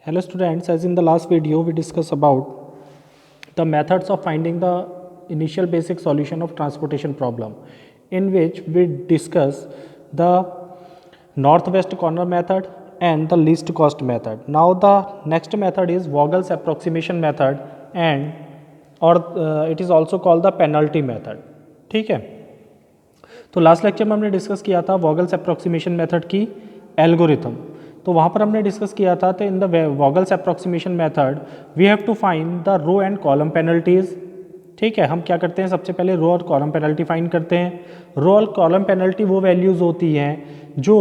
Hello students, as in the last video we discussed about the methods of finding the initial basic solution of transportation problem, in which we discuss the northwest corner method and the least cost method. Now the next method is Vogel's approximation method and it is also called the penalty method. ठीक है, तो last lecture में हमने discuss किया था Vogel's approximation method की algorithm. तो वहाँ पर हमने डिस्कस किया था तो in the Vogel's approximation method we have to find the row and column penalties. ठीक है, हम क्या करते हैं, सबसे पहले रो और कॉलम पेनल्टी फाइंड करते हैं। रो और कॉलम पेनल्टी वो वैल्यूज़ होती हैं जो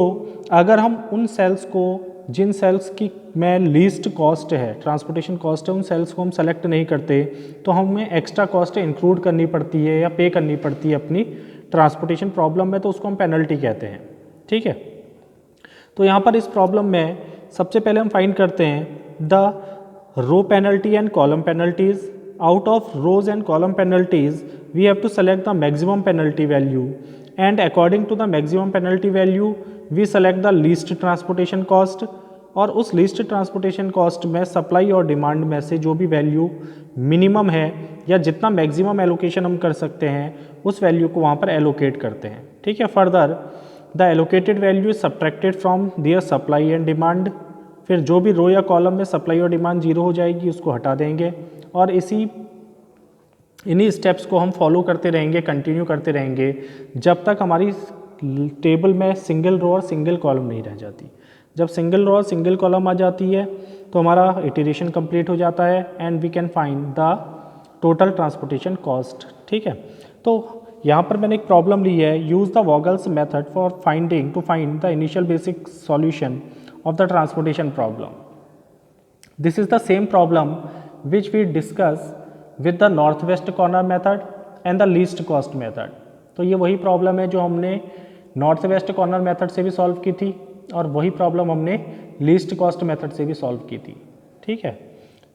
अगर हम उन सेल्स को, जिन सेल्स की में लीस्ट कॉस्ट है, ट्रांसपोर्टेशन कॉस्ट है, उन सेल्स को हम सेलेक्ट नहीं करते तो हमें एक्स्ट्रा कॉस्ट इंक्लूड करनी पड़ती है या पे करनी पड़ती है अपनी ट्रांसपोर्टेशन प्रॉब्लम में, तो उसको हम पेनल्टी कहते हैं। ठीक है, तो यहाँ पर इस प्रॉब्लम में सबसे पहले हम फाइंड करते हैं the row penalty and column penalties. Out of rows and column penalties we have to select the maximum penalty value and according to the maximum penalty value we select the least transportation cost. और उस least transportation cost में supply और demand में से जो भी value minimum है या जितना मैक्सिमम एलोकेशन हम कर सकते हैं उस वैल्यू को वहाँ पर एलोकेट करते हैं। ठीक है, further the allocated value is subtracted from their supply and demand. फिर जो भी रो या कॉलम में सप्लाई और डिमांड जीरो हो जाएगी उसको हटा देंगे और इन्हीं स्टेप्स को हम फॉलो करते रहेंगे, कंटिन्यू करते रहेंगे जब तक हमारी टेबल में सिंगल रो और सिंगल कॉलम नहीं रह जाती। जब सिंगल रो और सिंगल कॉलम आ जाती है तो हमारा इटरेशन कंप्लीट हो जाता है and we can find the total transportation cost. ठीक है, तो यहाँ पर मैंने एक प्रॉब्लम ली है, use the Vogel's method for finding to find the initial basic solution of the transportation problem. This is the same problem which we discuss with the north west corner method and the least cost method. तो ये वही problem है जो हमने north west corner method से भी solve की थी और वही प्रॉब्लम हमने लीस्ट कॉस्ट मेथड से भी सॉल्व की थी। ठीक है,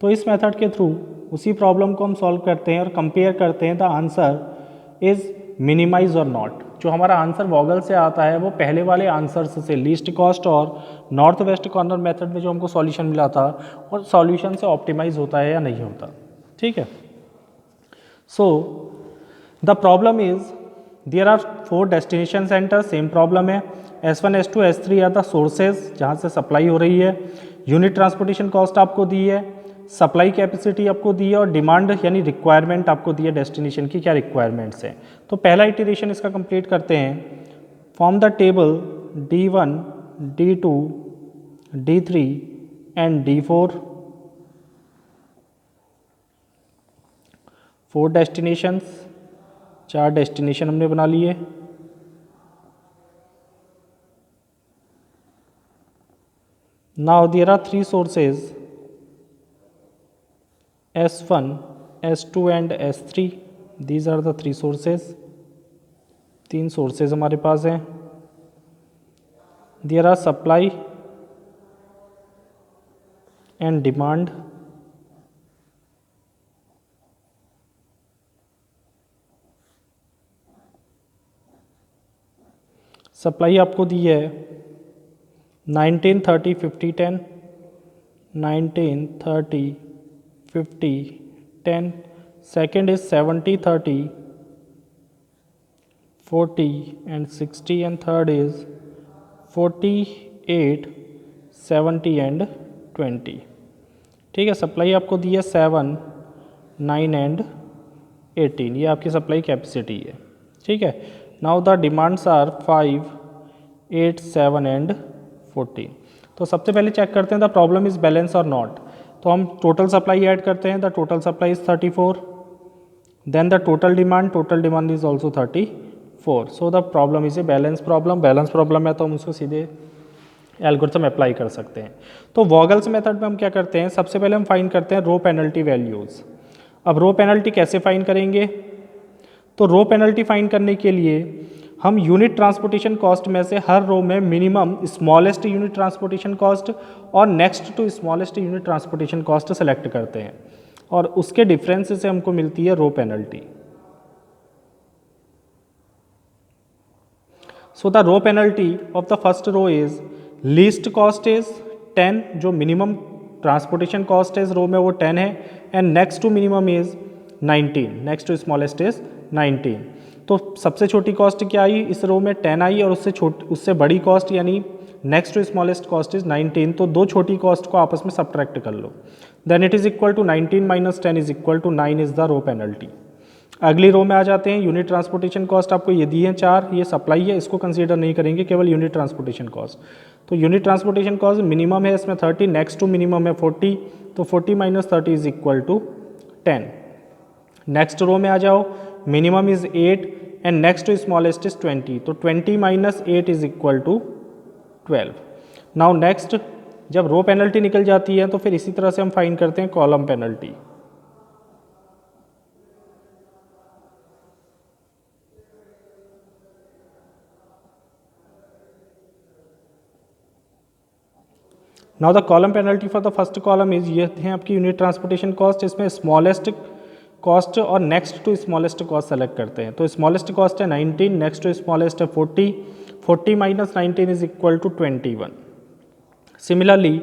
तो इस मेथड के थ्रू उसी प्रॉब्लम को हम सॉल्व करते हैं और कंपेयर करते हैं द आंसर इज मिनिमाइज और नॉट। जो हमारा आंसर वॉगल से आता है वो पहले वाले आंसर्स से, लीस्ट कॉस्ट और नॉर्थ वेस्ट कॉर्नर मेथड में जो हमको सॉल्यूशन मिला था और सॉल्यूशन से ऑप्टिमाइज होता है या नहीं होता। ठीक है, so the problem is there are 4 destination centre, same problem है। S1, S2, S3 are the sources जहाँ से सप्लाई हो रही है। यूनिट ट्रांसपोर्टेशन कॉस्ट आपको दी है, सप्लाई कैपेसिटी आपको दी है और डिमांड यानी रिक्वायरमेंट आपको दी है, डेस्टिनेशन की क्या रिक्वायरमेंट्स हैं। तो पहला इटरेशन इसका कंप्लीट करते हैं। Form the table D1, D2, D3 and D4। 4 destinations, 4 destination हमने बना लिए। Now there are 3 sources S1, S2 and S3. These are the 3 sources. 3 sources हमारे पास हैं। There are supply and demand. Supply आपको दी है 19, 30, 50, 10, 19, 30, 50, 10. Second is 70, 30, 40 and 60 and third is 48, 70 and 20. ठीक है, supply आपको दी है 7, 9 एंड 18, ये आपकी सप्लाई कैपेसिटी है। ठीक है, now the demands are 5, 8, 7 and 14। तो सबसे पहले चेक करते हैं द प्रॉब्लम इज बैलेंस और नॉट। तो हम टोटल सप्लाई ऐड करते हैं, the total supply is 34, then the total demand is also 34। So the problem is a balance problem. Balance problem है तो हम उसको सीधे एल्गोरिथम अप्लाई कर सकते हैं। तो वॉगल्स मेथड में हम क्या करते हैं, सबसे पहले हम फाइंड करते हैं रो पेनल्टी वैल्यूज़। अब रो पेनल्टी कैसे फाइंड करेंगे, तो रो पेनल्टी फाइंड करने के लिए हम यूनिट ट्रांसपोर्टेशन कॉस्ट में से हर रो में minimum smallest unit transportation cost और next to smallest unit transportation cost select करते हैं और उसके डिफरेंस से हमको मिलती है row penalty. So the row penalty of the first row is least cost is 10, जो minimum transportation cost is row में वो 10 है and next to minimum is 19, next to smallest is 19। तो सबसे छोटी कॉस्ट क्या आई इस रो में 10 आई और उससे बड़ी कॉस्ट यानी next to smallest cost is 19। तो दो छोटी कॉस्ट को आपस में सब्ट्रैक्ट कर लो, then it is equal to 19 minus 10 is equal to 9 is the row penalty. अगली रो में आ जाते हैं। यूनिट ट्रांसपोर्टेशन कॉस्ट आपको ये दी है 4, ये सप्लाई है, इसको कंसीडर नहीं करेंगे, केवल यूनिट ट्रांसपोर्टेशन कॉस्ट। तो यूनिट ट्रांसपोर्टेशन कॉस्ट मिनिमम है इसमें 30, नेक्स्ट टू मिनिमम है 40, तो 40 minus 30 is equal to 10। Next row में आ जाओ, minimum is 8 and next to smallest is 20, तो 20 minus 8 is equal to 12। Now next जब रो पेनल्टी निकल जाती है तो फिर इसी तरह से हम फाइंड करते हैं column penalty. Now the column penalty for the first column is, ये है आपकी यूनिट ट्रांसपोर्टेशन कॉस्ट। इसमें स्मॉलेस्ट कॉस्ट और next to smallest cost select करते हैं। तो स्मॉलेस्ट कॉस्ट है 19, नेक्स्ट टू स्मॉलेस्ट है 40, 40 minus 19 is equal to 21। Similarly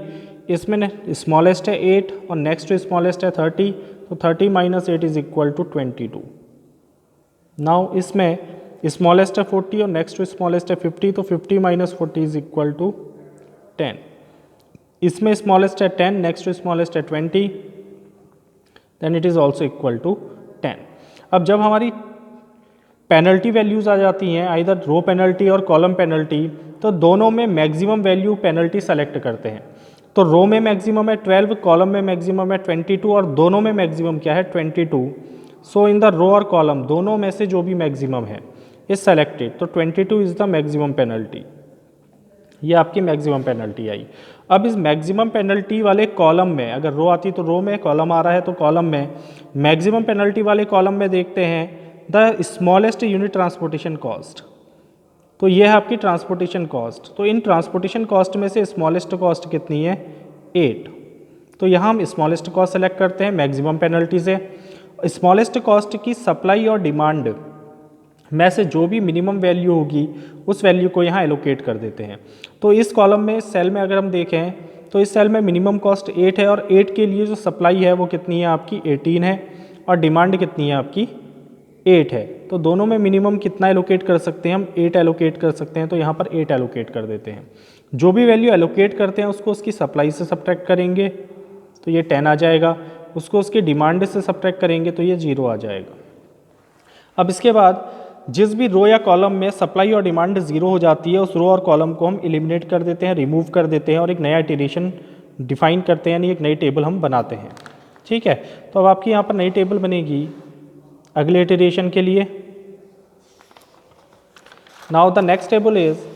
इसमें स्मॉलेस्ट है 8 और नेक्स्ट टू स्मॉलेस्ट है 30, तो 30 minus 8 is equal to 22। Now इसमें स्मॉलेस्ट है 40 और नेक्स्ट टू स्मॉलेस्ट है 50, तो 50 माइनस 40 इज इक्वल टू 10। इसमें स्मॉलेस्ट है 10, नेक्स्ट टू स्मॉलेस्ट है 20, then it is also equal to 10। अब जब हमारी पेनल्टी वैल्यूज आ जाती हैं आइदर रो पेनल्टी और कॉलम पेनल्टी, तो दोनों में मैक्सिमम वैल्यू पेनल्टी सेलेक्ट करते हैं। तो रो में मैक्सिमम है 12, कॉलम में मैक्सिमम है 22 और दोनों में मैक्सिमम क्या है 22। सो इन द रो और कॉलम दोनों में से जो भी मैक्सिमम है इज सेलेक्टेड, तो 22 इज द मैक्सिमम पेनल्टी। ये आपकी मैक्सिमम पेनल्टी आई। अब इस मैक्सिमम पेनल्टी वाले कॉलम में, अगर रो आती तो रो में, कॉलम आ रहा है तो कॉलम में, मैक्सिमम पेनल्टी वाले कॉलम में देखते हैं the smallest unit transportation cost. तो ये है आपकी ट्रांसपोर्टेशन कॉस्ट। तो इन ट्रांसपोर्टेशन कॉस्ट में से स्मॉलेस्ट कॉस्ट कितनी है 8, तो यहाँ हम स्मॉलेस्ट कॉस्ट सेलेक्ट करते हैं मैक्सिमम पेनल्टी से। स्मॉलेस्ट कॉस्ट की सप्लाई और डिमांड में से जो भी मिनिमम वैल्यू होगी उस वैल्यू को यहाँ एलोकेट कर देते हैं। तो इस कॉलम में सेल में अगर हम देखें तो इस सेल में मिनिमम कॉस्ट 8 है और 8 के लिए जो सप्लाई है वो कितनी है आपकी 18 है और डिमांड कितनी है आपकी 8 है। तो दोनों में मिनिमम कितना एलोकेट कर सकते हैं हम 8 एलोकेट कर सकते हैं, तो यहाँ पर 8 एलोकेट कर देते हैं। जो भी वैल्यू एलोकेट करते हैं उसको उसकी सप्लाई से सब्ट्रैक्ट करेंगे तो ये 10 आ जाएगा, उसको उसकी डिमांड से सब्ट्रैक्ट करेंगे तो ये 0 आ जाएगा। अब इसके बाद जिस भी रो या कॉलम में सप्लाई और डिमांड 0 हो जाती है उस रो और कॉलम को हम एलिमिनेट कर देते हैं, रिमूव कर देते हैं और एक नया इटरेशन डिफाइन करते हैं, यानी एक नई टेबल हम बनाते हैं। ठीक है, तो अब आपकी यहाँ पर नई टेबल बनेगी अगले इटरेशन के लिए। Now the next table is,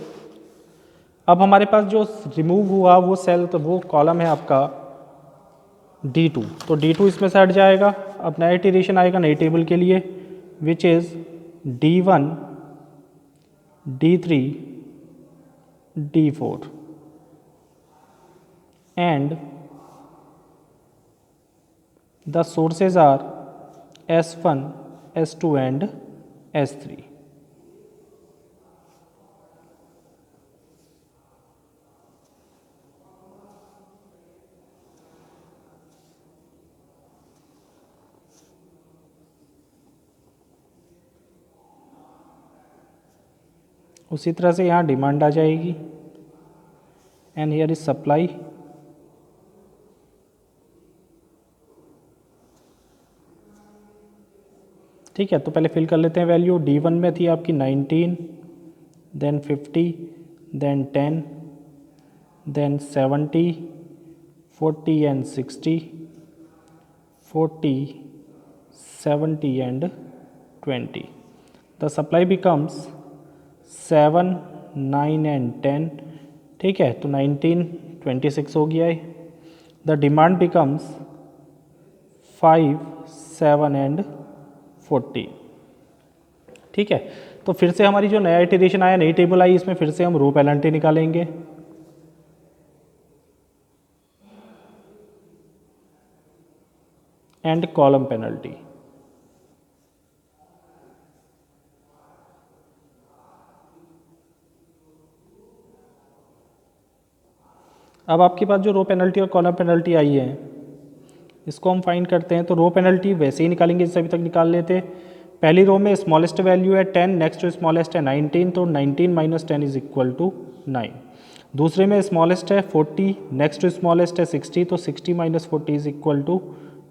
अब हमारे पास जो रिमूव हुआ वो सेल, तो वो कॉलम है आपका D2, तो D2 इसमें से हट जाएगा। अब नया इटरेशन आएगा नई टेबल के लिए which is D1, D3, D4 and the sources are S1, S2 and S3। उसी तरह से यहाँ डिमांड आ जाएगी एंड हियर इज सप्लाई। ठीक है, तो पहले फिल कर लेते हैं वैल्यू। D1 में थी आपकी 19, then 50, then 10, then 70, 40 and 60, 40, 70 and 20। The supply becomes 7, 9 and 10। ठीक है, तो 19, 26 हो गया है। The demand becomes 5, 7 and 40। ठीक है, तो फिर से हमारी जो नया इटरेशन आया, नई टेबल आई, इसमें फिर से हम रो पेनल्टी निकालेंगे। And column penalty. अब आपके पास जो रो पेनल्टी और कॉलम पेनल्टी आई है इसको हम फाइंड करते हैं। तो रो पेनल्टी वैसे ही निकालेंगे जैसे अभी तक निकाल लेते। पहली रो में स्मॉलेस्ट वैल्यू है 10, नेक्स्ट टू स्मॉलेस्ट है 19, तो 19 माइनस 10 इज इक्वल टू 9। दूसरे में स्मॉलेस्ट है 40, नेक्स्ट टू स्मॉलेस्ट है 60, तो 60 minus 40 is equal to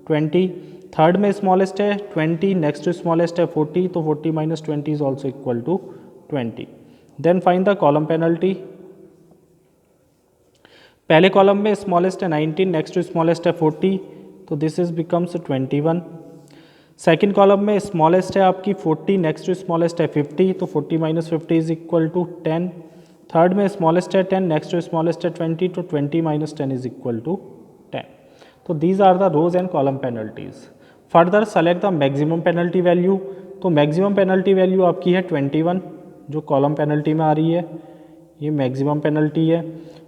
20। Third में स्मॉलेस्ट है 20, नेक्स्ट टू स्मॉलेस्ट है 40, तो 40 minus 20 is also equal to 20। Then find the column penalty. पहले कॉलम में स्मॉलेस्ट है 19, नेक्स्ट टू स्मॉलेस्ट है 40, तो this is becomes 21। Second column में स्मॉलेस्ट है आपकी 40, नेक्स्ट टू स्मॉलेस्ट है 50, तो 40 minus 50 is equal to 10। Third में स्मॉलेस्ट है 10, नेक्स्ट टू स्मॉलेस्ट है 20, तो 20 माइनस 10 इज इक्वल टू 10। तो these are the rows and column penalties. Further select the maximum penalty value. तो मैक्सिमम पेनल्टी वैल्यू आपकी है 21 जो कॉलम पेनल्टी में आ रही है, ये मैक्सिमम पेनल्टी है।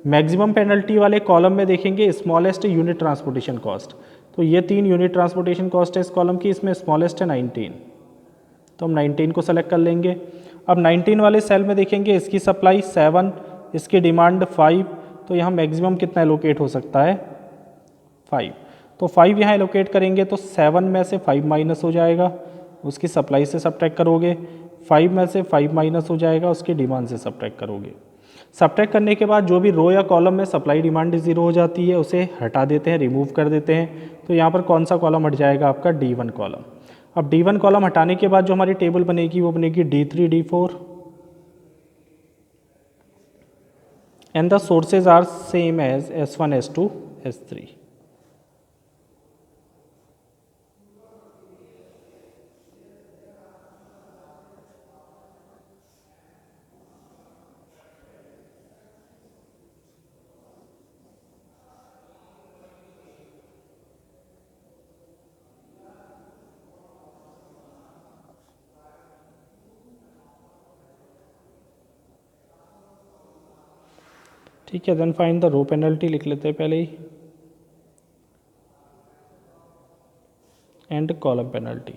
मैक्सिमम पेनल्टी वाले कॉलम में देखेंगे स्मॉलेस्ट यूनिट ट्रांसपोर्टेशन कॉस्ट, तो ये 3 यूनिट ट्रांसपोर्टेशन कॉस्ट है इस कॉलम की, इसमें स्मॉलेस्ट है 19, तो हम 19 को सेलेक्ट कर लेंगे। अब 19 वाले सेल में देखेंगे इसकी सप्लाई 7, इसकी डिमांड 5, तो यहाँ मैक्सिमम कितना एलोकेट हो सकता है 5, तो 5 यहाँ एलोकेट करेंगे तो 7 में से 5 माइनस हो जाएगा, उसकी सप्लाई से सब्ट्रैक्ट करोगे, 5 में से 5 माइनस हो जाएगा, उसकी डिमांड से सब्ट्रैक्ट करोगे। सब्ट्रैक्ट करने के बाद जो भी रो या कॉलम में सप्लाई डिमांड ज़ीरो हो जाती है उसे हटा देते हैं, रिमूव कर देते हैं। तो यहाँ पर कौन सा कॉलम हट जाएगा आपका D1 कॉलम। अब D1 कॉलम हटाने के बाद जो हमारी टेबल बनेगी वो बनेगी D3 D4 and the sources are same as S1 S2 S3। ठीक है, then find the row penalty लिख लेते हैं पहले ही एंड कॉलम पेनल्टी।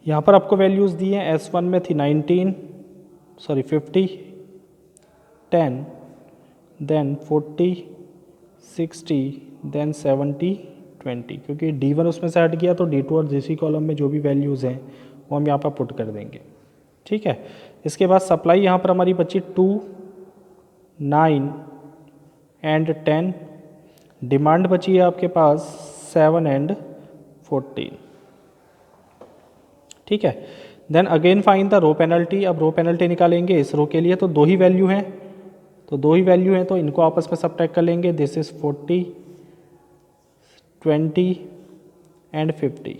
यहाँ पर आपको वैल्यूज़ दी हैं, S1 में थी 50, 10, देन 40, 60, देन 70, 20, क्योंकि D1 उसमें से हट गया तो D2 और D3 कॉलम में जो भी वैल्यूज़ हैं वो हम यहाँ पर पुट कर देंगे। ठीक है, इसके बाद सप्लाई यहाँ पर हमारी बची 2, 9 एंड 10, डिमांड बची है आपके पास 7 एंड 14। ठीक है, then again find the row penalty. अब रो पेनल्टी निकालेंगे इस रो के लिए, तो दो ही वैल्यू हैं, तो इनको आपस में सब्ट्रैक्ट कर लेंगे। This is 40, 20 and 50।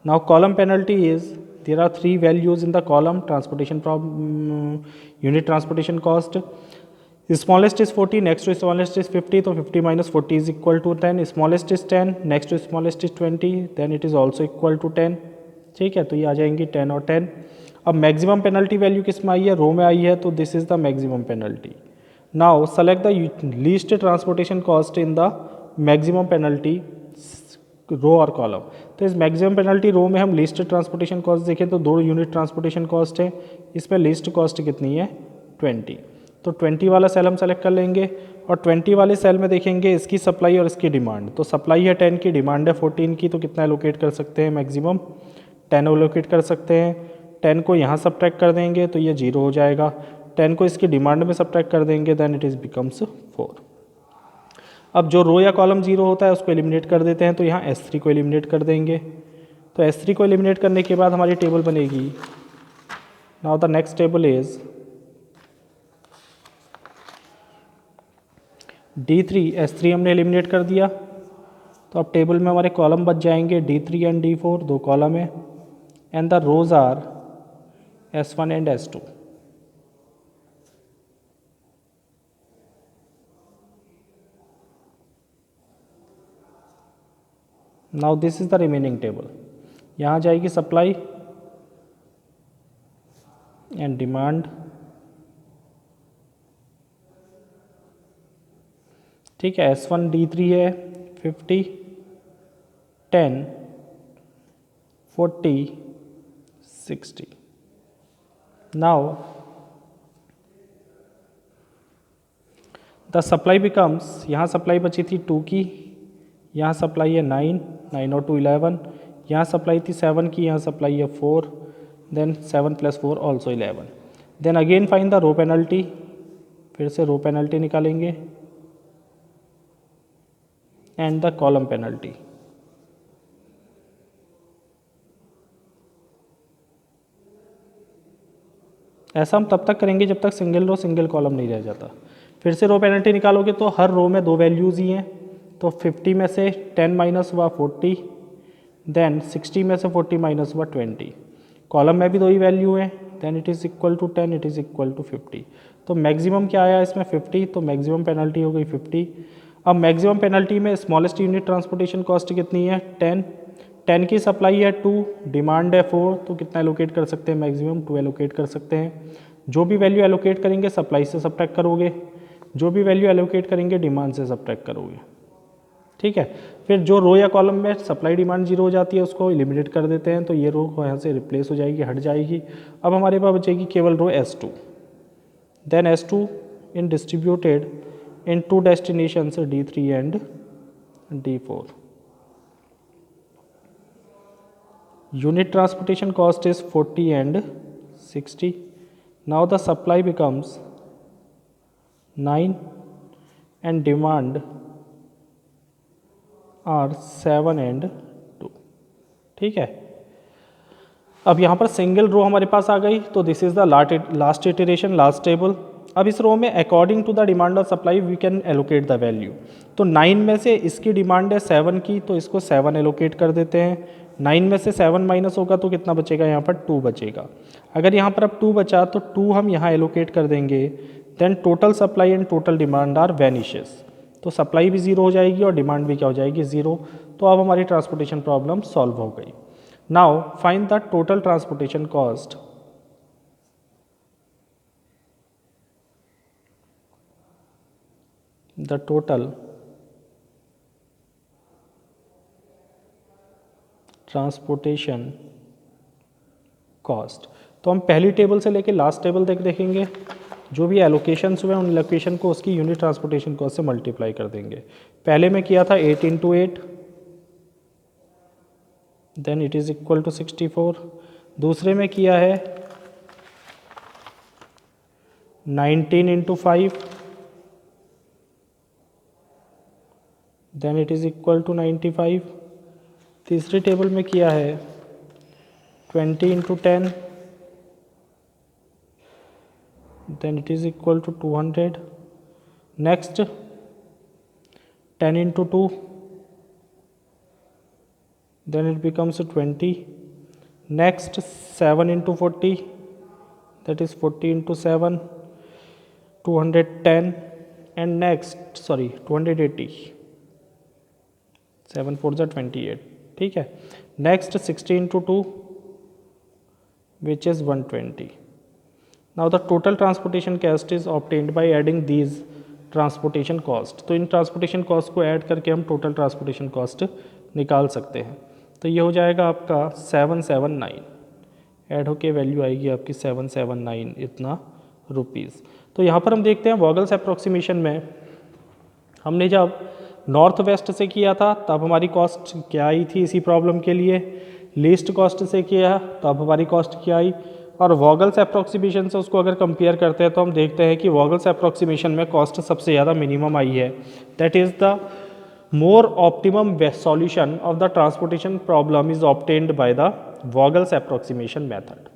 Now column penalty is there are 3 values in the column transportation unit transportation cost. Smallest is 40, next to smallest is 50, तो 50 minus 40 is equal to 10। Smallest is 10, next to smallest is 20, then it is also equal to 10। ठीक है, तो ये आ जाएंगी 10 और 10। अब maximum penalty value किस में आई है, रो में आई है, तो this is the maximum penalty. Now select the least transportation cost in the maximum penalty row और कॉलम। तो इस मैक्सिमम पेनल्टी रो में हम लीस्ट ट्रांसपोर्टेशन कॉस्ट देखें तो 2 यूनिट ट्रांसपोर्टेशन कॉस्ट है, इसमें लीस्ट कॉस्ट कितनी है 20, तो 20 वाला सेल हम सेलेक्ट कर लेंगे। और 20 वाले सेल में देखेंगे इसकी सप्लाई और इसकी डिमांड, तो सप्लाई है 10 की, डिमांड है 14 की, तो कितना एलोकेट कर सकते हैं मैक्सिमम 10 एलोकेट कर सकते हैं। 10 को यहाँ सब्ट्रैक्ट कर देंगे तो ये 0 हो जाएगा, 10 को इसकी डिमांड में सब्ट्रैक्ट कर देंगे, देन इट इज़ बिकम्स 4। अब जो रो या कॉलम 0 होता है उसको एलिमिनेट कर देते हैं, तो यहाँ S3 को एलिमिनेट कर देंगे। तो S3 को एलिमिनेट करने के बाद हमारी टेबल बनेगी। Now the next table is D3, S3 हमने एलिमिनेट कर दिया, तो अब टेबल में हमारे कॉलम बच जाएंगे D3 एंड D4, 2 कॉलम है, and the rows are S1 and S2। Now this is the remaining table. यहाँ जाएगी सप्लाई एंड डिमांड। ठीक है, S1 D3 है 50, 10, 40, 60। नाउ द सप्लाई बिकम्स, यहाँ सप्लाई बची थी 2 की, यहाँ सप्लाई है 9, 9 और 2 11, यहाँ सप्लाई थी 7 की, यहाँ सप्लाई है 4, then 7 + 4 also 11. Then again find the row penalty, फिर से रो पेनल्टी निकालेंगे एंड द कॉलम पेनल्टी. ऐसा हम तब तक करेंगे जब तक सिंगल रो सिंगल कॉलम नहीं रह जाता. फिर से रो पेनल्टी निकालोगे तो हर रो में 2 वैल्यूज़ ही हैं, तो 50 में से 10 माइनस हुआ 40, देन 60 में से 40 माइनस हुआ 20. कॉलम में भी 2 ही वैल्यू हैं, then it is equal to 10, it is equal to 50. तो मैक्सिमम क्या आया इसमें 50, तो मैक्सिमम पेनल्टी हो गई 50. अब मैक्सिमम पेनल्टी में स्मॉलेस्ट यूनिट ट्रांसपोर्टेशन कॉस्ट कितनी है 10, 10 की सप्लाई है 2, डिमांड है 4, तो कितना एलोकेट कर सकते हैं मैक्सिमम 2 एलोकेट कर सकते हैं. जो भी वैल्यू एलोकेट करेंगे सप्लाई से सब्ट्रैक्ट करोगे, जो भी वैल्यू एलोकेट करेंगे डिमांड से सब्ट्रैक्ट करोगे. ठीक है, फिर जो रो या कॉलम में सप्लाई डिमांड 0 हो जाती है उसको एलिमिनेट कर देते हैं, तो ये रो यहाँ से रिप्लेस हो जाएगी, हट जाएगी. अब हमारे पास बचेगी केवल row S2. Then S2 in distributed in 2 destinations D3 and D4. Unit transportation cost is 40 and 60. Now the supply becomes 9 and demand are 7 and 2. ठीक है, अब यहाँ पर सिंगल रो हमारे पास आ गई, तो this is the last iteration, last table. अब इस रो में according to the demand of supply we can allocate the value. तो 9 में से इसकी डिमांड है 7 की, तो इसको 7 एलोकेट कर देते हैं. 9 में से 7 माइनस होगा तो कितना बचेगा, यहाँ पर 2 बचेगा. अगर यहाँ पर अब 2 बचा तो 2 हम यहाँ एलोकेट कर देंगे. Then total supply and total demand are vanishes, तो सप्लाई भी 0 हो जाएगी और डिमांड भी क्या हो जाएगी 0. तो अब हमारी ट्रांसपोर्टेशन प्रॉब्लम सॉल्व हो गई. Now find the total transportation cost. The total transportation cost, तो हम पहली टेबल से लेके लास्ट टेबल तक देखेंगे. जो भी एलोकेशंस हुए उन एलोकेशन को उसकी यूनिट ट्रांसपोर्टेशन कॉस्ट से मल्टीप्लाई कर देंगे. पहले में किया था 8 × 8, then it is equal to 64. दूसरे में किया है 19 × 5, then it is equal to 95. तीसरी टेबल में किया है 20 × 10, then it is equal to 200. Next 10 × 2, then it becomes 20. Next 7 × 40, that is 40 × 7, 210. And next 280, 7 4 जा 28. ठीक है, next 60 × 2 which is 120. Now the total transportation cost is obtained by adding these transportation cost. तो इन transportation cost को add करके हम total transportation cost निकाल सकते हैं. तो ये हो जाएगा आपका 779, ऐड होके वैल्यू आएगी आपकी 779 इतना रुपीज़. तो यहाँ पर हम देखते हैं वॉगल्स अप्रोक्सीमेशन में हमने जब नॉर्थ वेस्ट से किया था तब हमारी कॉस्ट क्या आई थी इसी प्रॉब्लम के लिए, लीस्ट कॉस्ट से किया तब हमारी कॉस्ट क्या आई, और वॉगल्स अप्रोक्सीमेशन से उसको अगर कंपेयर करते हैं तो हम देखते हैं कि वॉगल्स अप्रोक्सीमेशन में कॉस्ट सबसे ज़्यादा मिनिमम आई है. That is the more optimum solution of the transportation problem is obtained by the Vogel's approximation method.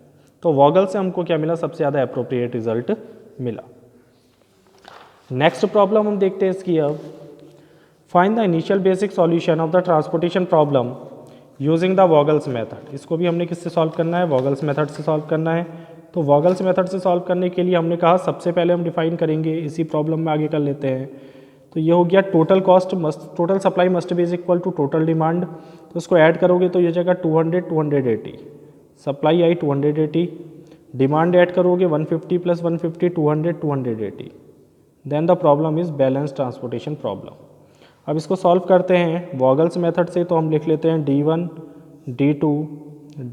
तो वॉगल से हमको क्या मिला, सबसे ज़्यादा अप्रोप्रिएट रिजल्ट मिला. नेक्स्ट प्रॉब्लम हम देखते हैं इसकी. अब find the initial basic solution of the transportation problem using the Vogel's method. इसको भी हमने किससे सॉल्व करना है, वॉगल्स मेथड से सॉल्व करना है. तो वॉगल्स मेथड से सॉल्व करने के लिए हमने कहा सबसे पहले हम डिफाइन करेंगे, इसी प्रॉब्लम में आगे कर लेते हैं. तो ये हो गया total cost must, total supply must be is equal to total demand. तो इसको ऐड करोगे तो ये जगह 200 280, सप्लाई आई 280, डिमांड ऐड करोगे 150 + 150 200 280. Then the problem is balance transportation problem. अब इसको सॉल्व करते हैं वॉगल्स मेथड से. तो हम लिख लेते हैं D1 D2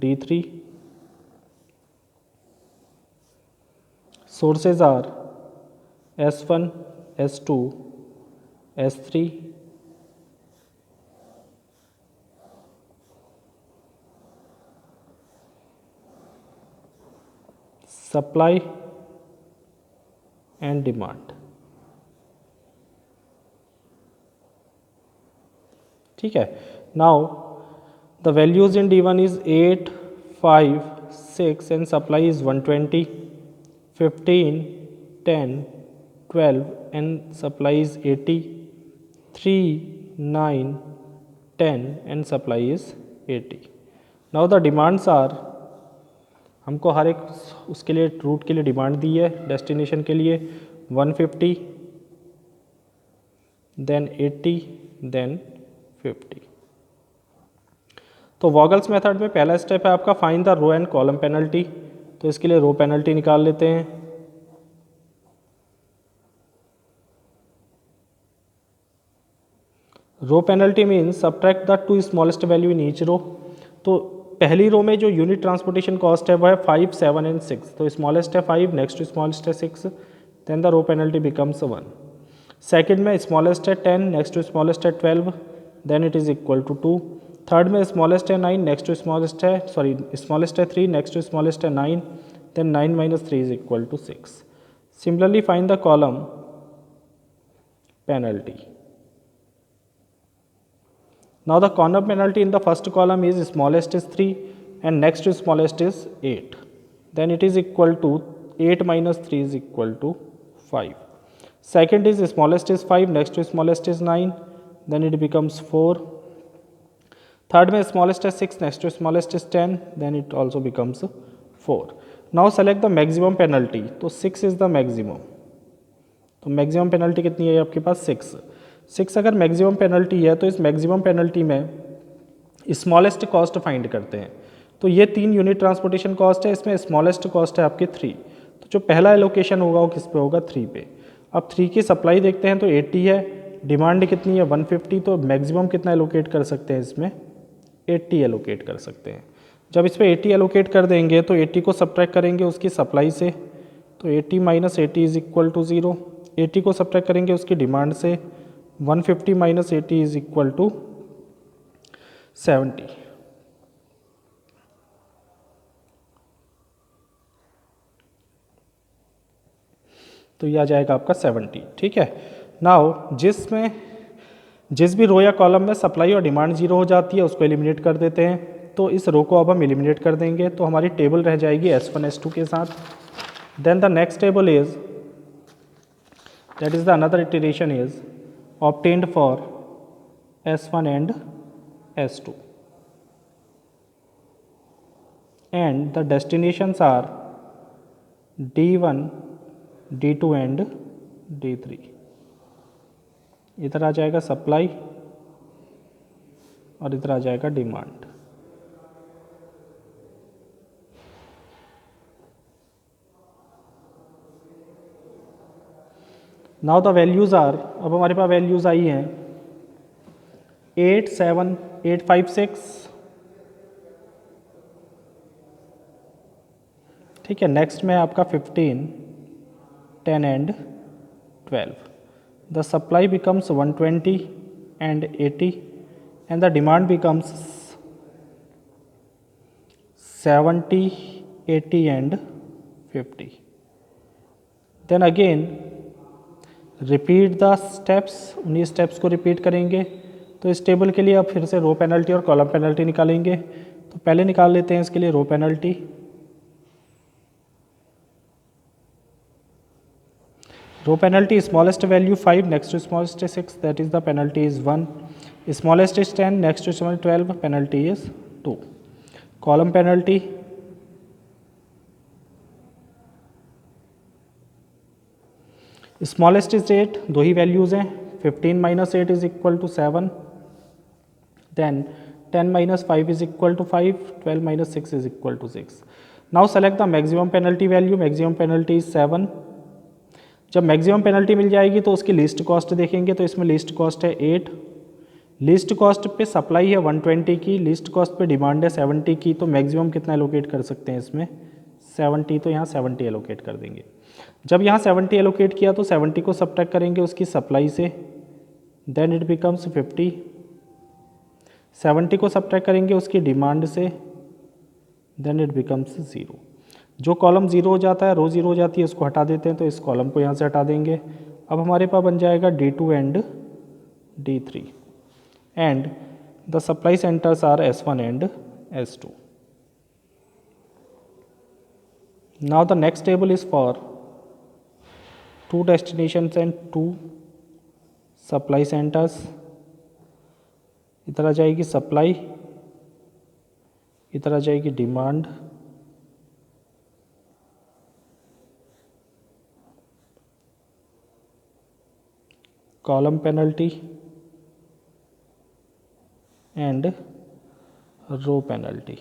D3. sources are S1, S2, S3, supply and demand. ठीक है. Now the values in D1 is 8, 5, 6 and supply is 120, 15, 10, 12 and supply is 80, 3, 9, 10 and supply is 80. Now the demands are, हमको हर एक उसके लिए रूट के लिए demand दी है. Destination के लिए 150, देन 80, देन 50. तो वॉगल्स मेथड में पहला स्टेप है आपका find the row and column penalty. तो इसके लिए रो पेनल्टी निकाल लेते हैं. Row penalty means subtract the two smallest value in each row. तो पहली रो में जो यूनिट ट्रांसपोर्टेशन कॉस्ट है वो है 5, 7 एंड 6. तो स्मॉलेस्ट है 5, नेक्स्ट टू स्मॉलेस्ट है 6, then the row penalty becomes 1. Second में स्मॉलेस्ट है 10, नेक्स्ट टू स्मॉलेस्ट है 12, then it is equal to 2. Third में स्मॉलेस्ट है 9, नेक्स्ट टू स्मॉलेस्ट है स्मॉलेस्ट है 3, नेक्स्ट टू स्मॉलेस्ट है 9, then 9 minus 3 is equal to 6. Similarly find the column penalty. Now the column penalty in the first column is smallest is 3 and next to smallest is 8. Then it is equal to 8 minus 3 is equal to 5. Second is smallest is 5, next to smallest is 9, then it becomes 4. Third में smallest is 6, next to smallest is 10, then it also becomes 4. Now select the maximum penalty. तो 6 is the maximum. तो maximum penalty कितनी है आपके पास 6 अगर maximum penalty है तो इस मैक्सिमम पेनल्टी में स्मॉलेस्ट कॉस्ट फाइंड करते हैं. तो ये 3 यूनिट ट्रांसपोर्टेशन कॉस्ट है, इसमें स्मॉलेस्ट कॉस्ट है आपके 3. तो जो पहला एलोकेशन होगा वो किस पे होगा 3 पे. अब 3 की सप्लाई देखते हैं तो 80 है, डिमांड कितनी है 150. तो मैक्सिमम कितना एलोकेट कर सकते हैं इसमें 80 एलोकेट कर सकते हैं. जब इस पर 80 एलोकेट कर देंगे तो 80 को सब्ट्रैक्ट करेंगे उसकी सप्लाई से. तो 80 माइनस 80 इज इक्वल टू 0. 80 को सब्ट्रैक्ट करेंगे उसकी डिमांड से. 150 माइनस 80 इज इक्वल टू 70. तो यह आ जाएगा आपका 70. ठीक है. नाउ जिस भी रो या कॉलम में सप्लाई और डिमांड 0 हो जाती है उसको एलिमिनेट कर देते हैं. तो इस रो को अब हम एलिमिनेट कर देंगे तो हमारी टेबल रह जाएगी S1 S2 के साथ. Then the next table is that is the another iteration is obtained for S1 and S2 and the destinations are D1, D2 and D3. इधर आ जाएगा सप्लाई और इधर आ जाएगा demand. Now the values are, अब हमारे पास वैल्यूज़ आई हैं 8, 7, 8, 5, 6. ठीक है. नेक्स्ट में आपका 15, 10 and 12. The supply becomes 120 and 80 and the demand becomes 70, 80 and 50. Then again repeat the steps. उन्हीं स्टेप्स को रिपीट करेंगे. तो इस टेबल के लिए अब फिर से रो पेनल्टी और कॉलम पेनल्टी निकालेंगे. तो पहले निकाल लेते हैं इसके लिए row penalty. Row penalty smallest value 5, next to smallest 6, that is the penalty is 1. Smallest is 10, next to smallest 12, penalty is 2. Column penalty smallest is 8, दो ही वैल्यूज़ हैं. 15 minus 8 is equal to 7, then 10 minus 5 is equal to 5, 12 minus 6 is equal to 6. Now select the maximum penalty value. Maximum penalty is 7. जब maximum penalty मिल जाएगी तो उसकी list cost देखेंगे. तो इसमें लिस्ट कॉस्ट है 8, लिस्ट कॉस्ट पे सप्लाई है 120 की, लिस्ट कॉस्ट पे डिमांड है 70 की. तो मैक्सिमम कितना एलोकेट कर सकते हैं इसमें 70. तो यहाँ 70 एलोकेट कर देंगे. जब यहाँ 70 एलोकेट किया तो 70 को सब्ट्रैक्ट करेंगे उसकी सप्लाई से, देन इट बिकम्स 50। 70 को सब्ट्रैक्ट करेंगे उसकी डिमांड से, देन इट बिकम्स 0। जो कॉलम 0 हो जाता है, रो 0 हो जाती है, उसको हटा देते हैं, तो इस कॉलम को यहाँ से हटा देंगे। अब हमारे पास बन जाएगा D2 and D3 and the supply centres are S1 and S2। Now the next table is for 2 destinations and 2 supply centres. इधर आ जाएगी सप्लाई, इधर आ जाएगी demand, column penalty and row penalty.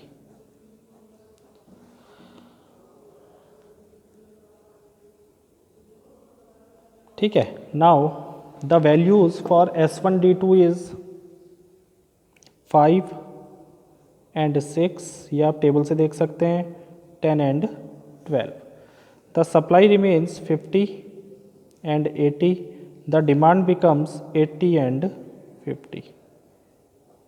ठीक है, now the values for S1 D2 is 5 and 6, ये आप टेबल से देख सकते हैं, 10 and 12। The supply remains 50 and 80, the demand becomes 80 and 50।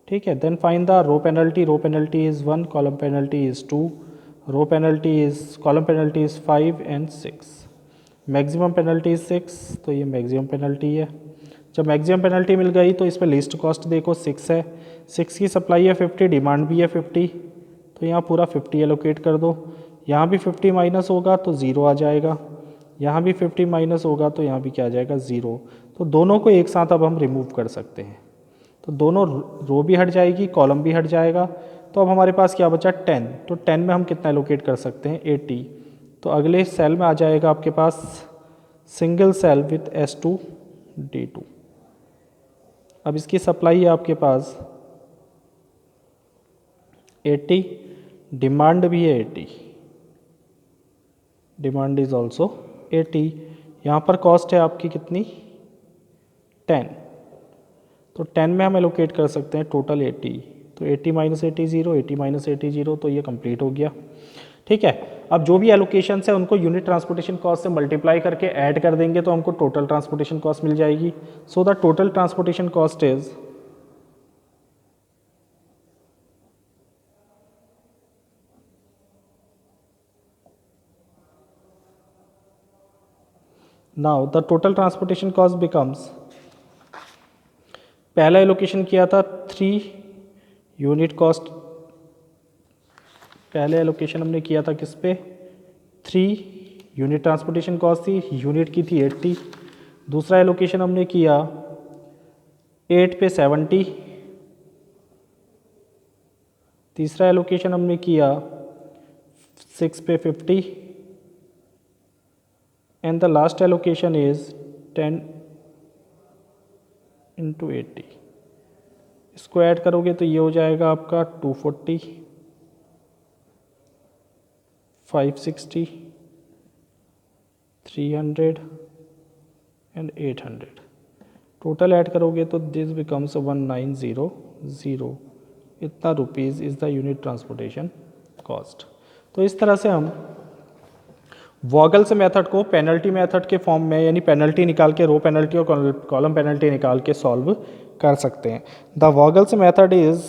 ठीक है, then find the row penalty. Row penalty is 1, column penalty is 2, row penalty is, column penalty is 5 and 6, maximum penalty is 6, तो ये maximum penalty है। जब maximum penalty मिल गई तो इस पर लिस्ट कॉस्ट देखो 6 है, 6 की सप्लाई है 50, डिमांड भी है 50, तो यहाँ पूरा 50 एलोकेट कर दो। यहाँ भी 50 माइनस होगा तो 0 आ जाएगा, यहाँ भी 50 माइनस होगा तो यहाँ भी क्या आ जाएगा 0। तो दोनों को एक साथ अब हम रिमूव कर सकते हैं, तो दोनों रो भी हट जाएगी, कॉलम भी हट जाएगा। तो अब हमारे पास क्या बचा 10, तो 10 में हम कितना एलोकेट कर सकते हैं 80। तो अगले सेल में आ जाएगा आपके पास single cell with S2 D2। अब इसकी सप्लाई है आपके पास 80, डिमांड भी है 80, डिमांड इज ऑल्सो 80। यहाँ पर कॉस्ट है आपकी कितनी 10, तो 10 में हम एलोकेट कर सकते हैं टोटल 80, तो 80 माइनस 80 0, 80 माइनस 80 0, तो ये कंप्लीट हो गया। ठीक है, अब जो भी एलोकेशन है उनको यूनिट ट्रांसपोर्टेशन कॉस्ट से मल्टीप्लाई करके ऐड कर देंगे तो हमको टोटल ट्रांसपोर्टेशन कॉस्ट मिल जाएगी। So the total transportation cost is now the total transportation cost becomes, पहला एलोकेशन किया था 3 यूनिट कॉस्ट, पहले एलोकेशन हमने किया था किस पे 3 यूनिट ट्रांसपोर्टेशन कॉस्ट थी, यूनिट की थी 80। दूसरा एलोकेशन हमने किया 8 पे 70, तीसरा एलोकेशन हमने किया 6 पे 50 and the last allocation is 10 into 80। इसको ऐड करोगे तो ये हो जाएगा आपका 240, 560, 300 एंड 800। टोटल ऐड करोगे तो दिस बिकम्स 1900, इतना rupees is the unit transportation cost. तो इस तरह से हम वॉगल्स मेथड को पेनल्टी मेथड के फॉर्म में, यानी पेनल्टी निकाल के रो पेनल्टी और कॉलम पेनल्टी निकाल के सॉल्व कर सकते हैं। The Vogel's method is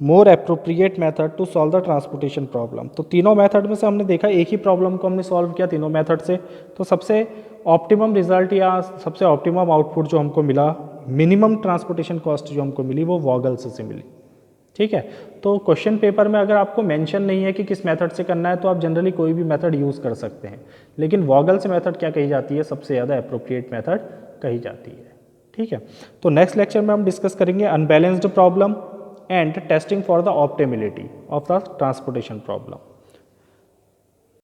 more appropriate method to solve the transportation problem. तो तीनों मेथड में से हमने देखा एक ही प्रॉब्लम को हमने सॉल्व किया तीनों मेथड से, तो सबसे ऑप्टिमम रिजल्ट या सबसे ऑप्टिमम आउटपुट जो हमको मिला, मिनिमम ट्रांसपोर्टेशन कॉस्ट जो हमको मिली, वो वॉगल्स से मिली। ठीक है, तो क्वेश्चन पेपर में अगर आपको मेंशन नहीं है कि किस मेथड से करना है तो आप जनरली कोई भी मेथड यूज़ कर सकते हैं, लेकिन वॉगल्स मेथड क्या कही जाती है, सबसे ज़्यादा अप्रोप्रिएट मेथड कही जाती है। ठीक है, तो नेक्स्ट लेक्चर में हम डिस्कस करेंगे unbalanced problem and testing for the optimality of the transportation problem.